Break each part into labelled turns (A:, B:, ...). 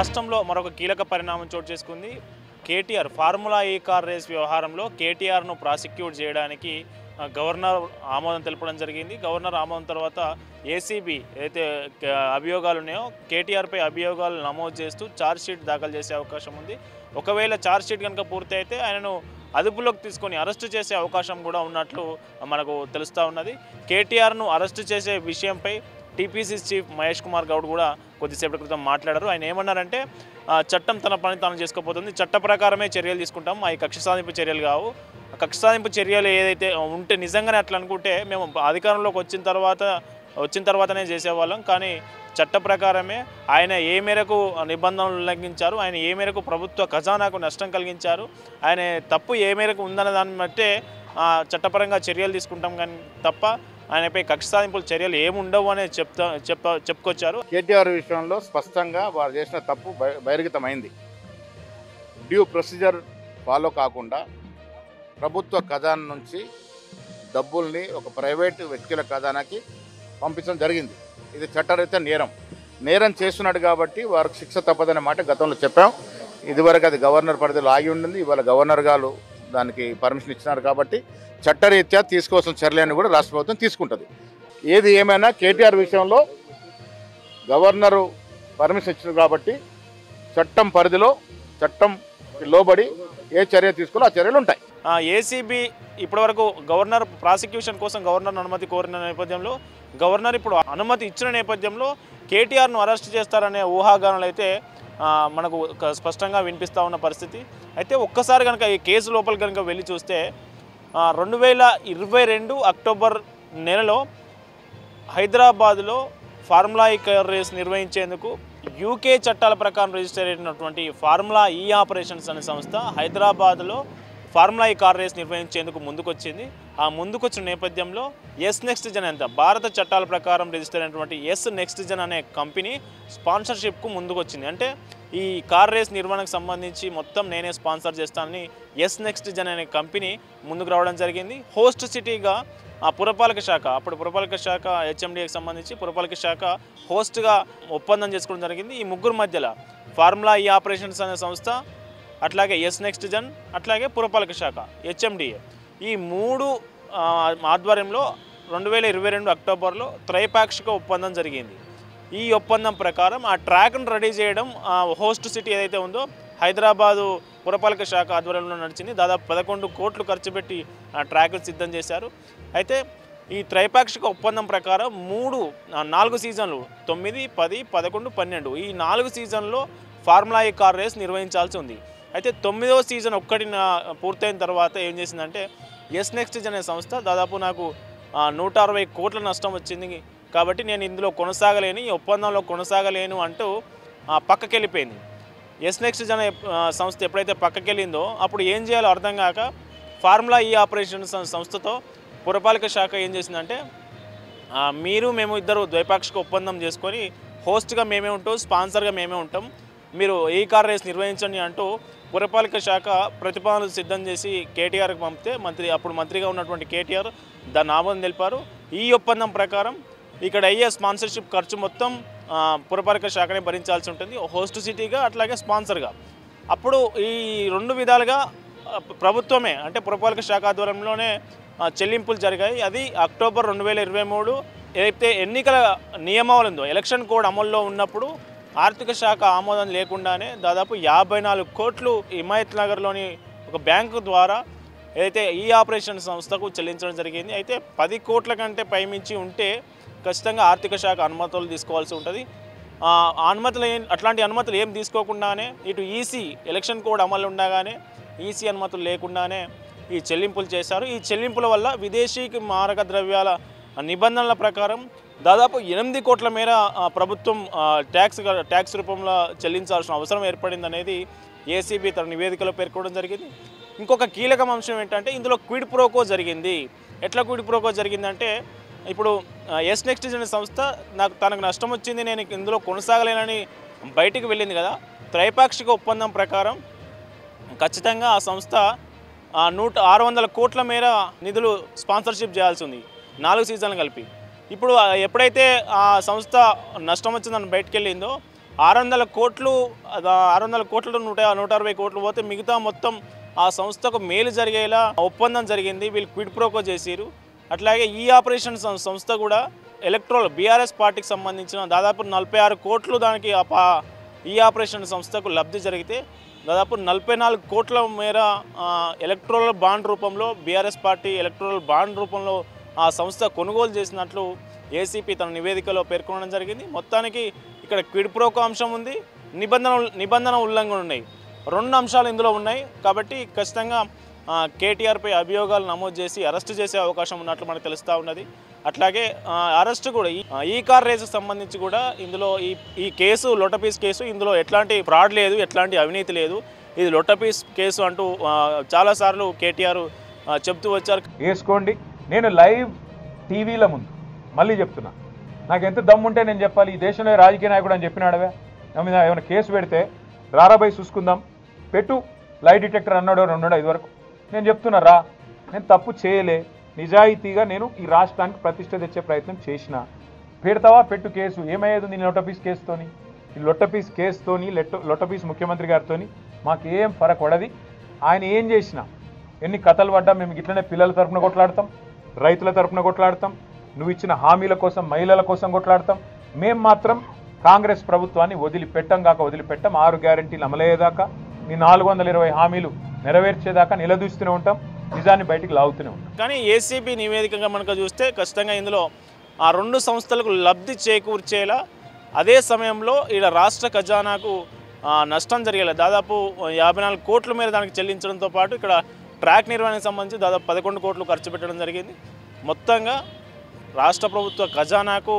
A: రాష్ట్రంలో మరొక కీలక పరిణామం చోటు చేసుకుంది. కేటీఆర్ ఫార్ములా ఈ కార్ రేస్ వ్యవహారంలో కేటీఆర్ను ప్రాసిక్యూట్ చేయడానికి గవర్నర్ ఆమోదం తెలపడం జరిగింది. గవర్నర్ ఆమోదం తర్వాత ఏసీబీ ఏదైతే అభియోగాలు ఉన్నాయో కేటీఆర్పై అభియోగాలు నమోదు చేస్తూ ఛార్జ్షీట్ దాఖలు చేసే అవకాశం ఉంది. ఒకవేళ ఛార్జ్షీట్ కనుక పూర్తయితే ఆయనను అదుపులోకి తీసుకొని అరెస్టు చేసే అవకాశం కూడా ఉన్నట్లు మనకు తెలుస్తూ ఉన్నది. కేటీఆర్ను అరెస్టు చేసే విషయంపై టీపీసీ చీఫ్ మహేష్ కుమార్ గౌడ్ కూడా కొద్దిసేపటి క్రితం మాట్లాడారు. ఆయన ఏమన్నారంటే చట్టం తన పని తాను చేసుకోబోతుంది, చట్ట ప్రకారమే చర్యలు తీసుకుంటాం, అవి కక్ష సాధింపు చర్యలు కావు. కక్ష సాధింపు చర్యలు ఏదైతే ఉంటే నిజంగానే అట్లా అనుకుంటే మేము అధికారంలోకి వచ్చిన తర్వాతనే చేసేవాళ్ళం. కానీ చట్ట ప్రకారమే ఆయన ఏ మేరకు నిబంధనలు ఉల్లంఘించారు, ఆయన ఏ మేరకు ప్రభుత్వ ఖజానాకు నష్టం కలిగించారు, ఆయన తప్పు ఏ మేరకు ఉందన్న దాన్ని బట్టే చట్టపరంగా చర్యలు తీసుకుంటాం కానీ తప్ప ఆయనపై కక్ష సాధింపుల చర్యలు ఏముండవు అనే చెప్పుకొచ్చారు.
B: కేటీఆర్ విషయంలో స్పష్టంగా వారు చేసిన తప్పు బహిర్గతమైంది. డ్యూ ప్రొసీజర్ ఫాలో కాకుండా ప్రభుత్వ ఖజానా నుంచి డబ్బుల్ని ఒక ప్రైవేటు వ్యక్తుల ఖజానాకి పంపించడం జరిగింది. ఇది చట్టరీత్యా నేరం చేస్తున్నాడు కాబట్టి వారికి శిక్ష తప్పదనే మాట గతంలో చెప్పాం. ఇదివరకు అది గవర్నర్ పరిధిలో ఆగి ఉండింది. ఇవాళ గవర్నర్ గారు దానికి పర్మిషన్ ఇచ్చినారు కాబట్టి చట్టరీత్యా తీసుకోవాల్సిన చర్యలను కూడా రాష్ట్ర ప్రభుత్వం తీసుకుంటుంది. ఏది ఏమైనా కేటీఆర్ విషయంలో గవర్నరు పర్మిషన్ ఇచ్చారు కాబట్టి చట్టం పరిధిలో చట్టం లోబడి ఏ చర్య తీసుకోవాలో ఆ చర్యలు ఉంటాయి.
A: ఏసీబీ ఇప్పటివరకు గవర్నర్ ప్రాసిక్యూషన్ కోసం గవర్నర్ అనుమతి కోరిన నేపథ్యంలో గవర్నర్ ఇప్పుడు అనుమతి ఇచ్చిన నేపథ్యంలో కేటీఆర్ను అరెస్ట్ చేస్తారనే ఊహాగానాలు అయితే మనకు స్పష్టంగా వినిపిస్తూ ఉన్న పరిస్థితి. అయితే ఒక్కసారి కనుక ఈ కేసు లోపల కనుక వెళ్ళి చూస్తే 2022 అక్టోబర్ నెలలో హైదరాబాద్లో ఫార్ములా ఈ కార్ రేస్ నిర్వహించేందుకు యూకే చట్టాల ప్రకారం రిజిస్టర్ అయినటువంటి ఫార్ములా ఈ ఆపరేషన్స్ అనే సంస్థ హైదరాబాద్లో ఫార్ములా ఈ కార్ రేస్ నిర్వహించేందుకు ముందుకొచ్చింది. ఆ ముందుకొచ్చిన నేపథ్యంలో ఎస్ నెక్స్ట్ జన్ అంత భారత చట్టాల ప్రకారం రిజిస్టర్ అయినటువంటి ఎస్ నెక్స్ట్ జన్ అనే కంపెనీ స్పాన్సర్షిప్కు ముందుకొచ్చింది. అంటే ఈ కార్ రేస్ నిర్వహణకు సంబంధించి మొత్తం నేనే స్పాన్సర్ చేస్తానని ఎస్ నెక్స్ట్ జన్ అనే కంపెనీ ముందుకు రావడం జరిగింది. హోస్ట్ సిటీగా పురపాలక శాఖ, అప్పుడు పురపాలక శాఖ హెచ్ఎండిఏకి సంబంధించి పురపాలక శాఖ హోస్ట్గా ఒప్పందం చేసుకోవడం జరిగింది. ఈ ముగ్గురు మధ్యలో ఫార్ములా ఈ ఆపరేషన్స్ అనే సంస్థ, అట్లాగే ఎస్ నెక్స్ట్ జన్, అట్లాగే పురపాలక శాఖ హెచ్ఎండిఏ, ఈ మూడు ఆధ్వర్యంలో 2022 అక్టోబర్లో త్రైపాక్షిక ఒప్పందం జరిగింది. ఈ ఒప్పందం ప్రకారం ఆ ట్రాక్ను రెడీ చేయడం హోస్ట్ సిటీ ఏదైతే ఉందో హైదరాబాదు పురపాలక శాఖ ఆధ్వర్యంలో నడిచింది. దాదాపు 11 కోట్లు ఖర్చు పెట్టి ఆ ట్రాక్ను సిద్ధం చేశారు. అయితే ఈ త్రైపాక్షిక ఒప్పందం ప్రకారం 4 సీజన్లు 9, 10, 11, 12 ఈ 4 సీజన్లో ఫార్ములా ఈ కార్ రేస్ నిర్వహించాల్సి ఉంది. అయితే 9వ సీజన్ పూర్తయిన తర్వాత ఏం చేసిందంటే ఎస్ నెక్స్ట్ అనే సంస్థ దాదాపు నాకు 160 కోట్ల నష్టం వచ్చింది కాబట్టి నేను ఇందులో కొనసాగలేను, ఈ ఒప్పందంలో కొనసాగలేను అంటూ పక్కకి వెళ్ళిపోయింది. ఎస్ నెక్స్ట్ అనే సంస్థ ఎప్పుడైతే పక్కకి వెళ్ళిందో అప్పుడు ఏం చేయాలో అర్థం కాక ఫార్ములా ఈ ఆపరేషన్స్ సంస్థతో పురపాలక శాఖ ఏం చేసిందంటే మేము ఇద్దరు ద్వైపాక్షిక ఒప్పందం చేసుకొని హోస్ట్గా మేమే ఉంటాం, స్పాన్సర్గా మేమే ఉంటాం, మీరు ఈ కార్ రేస్ నిర్వహించండి అంటూ పురపాలక శాఖ ప్రతిపాదనలు సిద్ధం చేసి కేటీఆర్కి పంపితే అప్పుడు మంత్రిగా ఉన్నటువంటి కేటీఆర్ దాన్ని ఆమోదం తెలిపారు. ఈ ఒప్పందం ప్రకారం ఇక్కడ అయ్యే స్పాన్సర్షిప్ ఖర్చు మొత్తం పురపాలక శాఖనే భరించాల్సి ఉంటుంది, హోస్ట్ సిటీగా అట్లాగే స్పాన్సర్గా. అప్పుడు ఈ 2 విధాలుగా ప్రభుత్వమే అంటే పురపాలక శాఖ ఆధ్వర్యంలోనే చెల్లింపులు జరిగాయి. అది అక్టోబర్ 2023 ఏదైతే ఎన్నికల నియమావళి ఉందో ఎలక్షన్ కోడ్ అమల్లో ఉన్నప్పుడు ఆర్థిక శాఖ ఆమోదం లేకుండానే దాదాపు 54 కోట్లు హిమాయత్ నగర్లోని ఒక బ్యాంకు ద్వారా ఏదైతే ఈ ఆపరేషన్ సంస్థకు చెల్లించడం జరిగింది. అయితే 10 కోట్ల కంటే పైమించి ఉంటే ఖచ్చితంగా ఆర్థిక శాఖ అనుమతులు తీసుకోవాల్సి ఉంటుంది. అట్లాంటి అనుమతులు ఏం తీసుకోకుండానే ఇటు ఈసీ ఎలక్షన్ కోడ్ అమలు ఉండగానే ఈసీ అనుమతులు లేకుండానే ఈ చెల్లింపులు చేశారు. ఈ చెల్లింపుల వల్ల విదేశీ మారక ద్రవ్యాల నిబంధనల ప్రకారం దాదాపు 8 కోట్ల మేర ప్రభుత్వం ట్యాక్స్ రూపంలో చెల్లించాల్సిన అవసరం ఏర్పడింది అనేది ఏసీబీ తన నివేదికలో పేర్కొనడం జరిగింది. ఇంకొక కీలక అంశం ఏంటంటే ఇందులో క్విడ్ ప్రోకో జరిగింది. ఎట్లా క్విడ్ ప్రోకో జరిగిందంటే ఇప్పుడు ఎస్ నెక్స్ట్ అనే సంస్థ తనకు నష్టం వచ్చింది, నేను ఇందులో కొనసాగలేనని బయటికి వెళ్ళింది కదా. త్రైపాక్షిక ఒప్పందం ప్రకారం ఖచ్చితంగా ఆ సంస్థ 600 కోట్ల మేర నిధులు స్పాన్సర్షిప్ చేయాల్సి ఉంది 4 సీజన్లు కలిపి. ఇప్పుడు ఎప్పుడైతే ఆ సంస్థ నష్టం వచ్చిందని బయటకు వెళ్ళిందో 600 కోట్లు 600 కోట్లు 160 కోట్లు పోతే మిగతా మొత్తం ఆ సంస్థకు మేలు జరిగేలా ఒప్పందం జరిగింది. వీళ్ళు క్విడ్ ప్రోకో చేసిరు. అట్లాగే ఈ ఆపరేషన్ సంస్థ కూడా ఎలక్ట్రల్ బీఆర్ఎస్ పార్టీకి సంబంధించిన దాదాపు 46 కోట్లు దానికి ఈ ఆపరేషన్ సంస్థకు లబ్ధి జరిగితే దాదాపు 44 కోట్ల మేర ఎలక్ట్రల్ బాండ్ రూపంలో బీఆర్ఎస్ పార్టీ ఎలక్ట్రల్ బాండ్ రూపంలో ఆ సంస్థ కొనుగోలు చేసినట్లు ఏసీపీ తన నివేదికలో పేర్కొనడం జరిగింది. మొత్తానికి ఇక్కడ క్విడ్ ప్రోకో అంశం ఉంది, నిబంధన ఉల్లంఘన ఉన్నాయి. 2 అంశాలు ఇందులో ఉన్నాయి. కాబట్టి ఖచ్చితంగా కేటీఆర్పై అభియోగాలు నమోదు చేసి అరెస్టు చేసే అవకాశం ఉన్నట్లు మనకు తెలుస్తూ ఉన్నది. అట్లాగే అరెస్టు కూడా ఈ కార్ రేసుకు సంబంధించి కూడా ఇందులో ఈ కేసు లొట్టపీస్ కేసు, ఇందులో ఎట్లాంటి ఫ్రాడ్ లేదు, ఎట్లాంటి అవినీతి లేదు, ఇది లొట్టపీస్ కేసు అంటూ చాలాసార్లు కేటీఆర్ చెప్తూ వచ్చారు.
C: వేసుకోండి. నేను లైవ్ టీవీల ముందు మళ్ళీ చెప్తున్నా, నాకు ఎంత దమ్ముంటే నేను చెప్పాలి. ఈ దేశంలో రాజకీయ నాయకుడు అని చెప్పినాడవే, నా మీద ఏమైనా కేసు పెడితే రారాబాయి చూసుకుందాం, పెట్టు లై డిటెక్టర్ అన్నాడో 2 వరకు. నేను చెప్తున్నా రా, నేను తప్పు చేయలే, నిజాయితీగా నేను ఈ రాష్ట్రానికి ప్రతిష్ట తెచ్చే ప్రయత్నం చేసిన. పెడతావా పెట్టు కేసు, ఏమయ్యేది నీ లొట్టపీస్ కేసుతోని? ఈ లొట్టపీస్ కేసుతోని లొట్టపీస్ ముఖ్యమంత్రి గారితోని మాకేం ఫరక్ పడది. ఆయన ఏం చేసినా, ఎన్ని కథలు పడ్డా మేము ఇట్లనే పిల్లల తరపున కొట్లాడతాం, రైతుల తరపున కొట్లాడతాం, నువ్వు ఇచ్చిన హామీల కోసం మహిళల కోసం కొట్లాడతాం. మేము మాత్రం కాంగ్రెస్ ప్రభుత్వాన్ని వదిలిపెట్టం 6 గ్యారెంటీలు అమలయ్యేదాకా, మీ 420 హామీలు నెరవేర్చేదాకా నిలదీస్తూనే ఉంటాం, నిజాన్ని బయటికి లాగుతూనే ఉంటాం.
A: కానీ ఏసీబీ నివేదికగా మనకు చూస్తే ఖచ్చితంగా ఇందులో ఆ 2 సంస్థలకు లబ్ధి చేకూర్చేలా, అదే సమయంలో ఈడ రాష్ట్ర ఖజానాకు నష్టం జరిగేలా దాదాపు 54 కోట్ల మేర దానికి చెల్లించడంతో పాటు ఇక్కడ ట్రాక్ నిర్వహణకు సంబంధించి దాదాపు 11 కోట్లు ఖర్చు పెట్టడం జరిగింది. మొత్తంగా రాష్ట్ర ప్రభుత్వ ఖజానాకు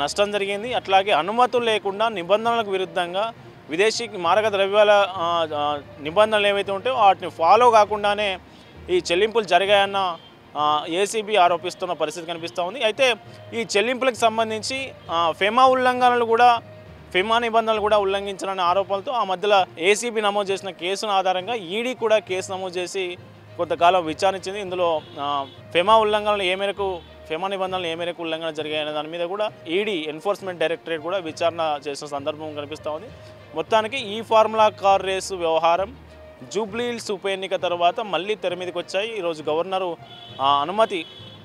A: నష్టం జరిగింది. అట్లాగే అనుమతులు లేకుండా నిబంధనలకు విరుద్ధంగా విదేశీ మారక ద్రవ్యాల నిబంధనలు ఏవైతే ఉంటాయో వాటిని ఫాలో కాకుండానే ఈ చెల్లింపులు జరిగాయన్న ఏసీబీ ఆరోపిస్తున్న పరిస్థితి కనిపిస్తూ ఉంది. అయితే ఈ చెల్లింపులకు సంబంధించి ఫెమా నిబంధనలు కూడా ఉల్లంఘించాలనే ఆరోపణలతో ఆ మధ్యలో ఏసీబీ నమోదు చేసిన కేసును ఆధారంగా ఈడీ కూడా కేసు నమోదు చేసి కొంతకాలం విచారించింది. ఇందులో ఫెమా నిబంధనలు ఏ మేరకు ఉల్లంఘన జరిగాయనే దాని మీద కూడా ఈడీ ఎన్ఫోర్స్మెంట్ డైరెక్టరేట్ కూడా విచారణ చేసిన సందర్భం కనిపిస్తూ ఉంది. మొత్తానికి ఈ ఫార్ములా కార్ రేసు వ్యవహారం జూబ్లీహిల్స్ ఉప ఎన్నిక తర్వాత మళ్ళీ తెర మీదకి వచ్చాయి. ఈరోజు గవర్నరు అనుమతి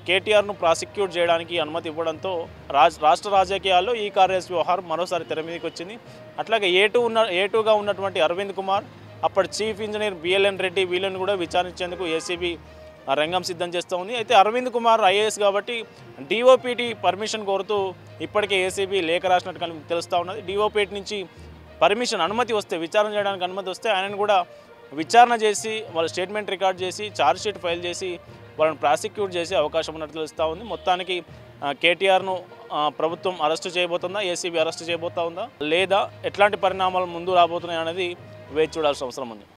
A: కేటీఆర్ను ప్రాసిక్యూట్ చేయడానికి అనుమతి ఇవ్వడంతో రాష్ట్ర రాజకీయాల్లో ఈ కార్ రేసు వ్యవహారం మరోసారి తెర మీదకి వచ్చింది. అట్లాగే ఏటూగా ఉన్నటువంటి అరవింద్ కుమార్, అప్పటి చీఫ్ ఇంజనీర్ బిఎల్ఎన్ రెడ్డి, వీళ్ళని కూడా విచారించేందుకు ఏసీబీ రంగం సిద్ధం చేస్తూ ఉంది. అయితే అరవింద్ కుమార్ ఐఏఎస్ కాబట్టి డిఓపిటి పర్మిషన్ కోరుతూ ఇప్పటికే ఏసీబీ లేఖ రాసినట్టు తెలుస్తూ ఉన్నది. డిఓపిటి నుంచి అనుమతి వస్తే, విచారణ చేయడానికి అనుమతి వస్తే ఆయనను కూడా విచారణ చేసి వాళ్ళ స్టేట్మెంట్ రికార్డ్ చేసి ఛార్జ్షీట్ ఫైల్ చేసి వాళ్ళని ప్రాసిక్యూట్ చేసే అవకాశం ఉన్నట్టు తెలుస్తూ ఉంది. మొత్తానికి కేటీఆర్ను ప్రభుత్వం అరెస్టు చేయబోతుందా, ఏసీబీ అరెస్టు చేయబోతా ఉందా, లేదా ఎట్లాంటి పరిణామాలు ముందు రాబోతున్నాయి అనేది వేచి చూడాల్సిన అవసరం ఉంది.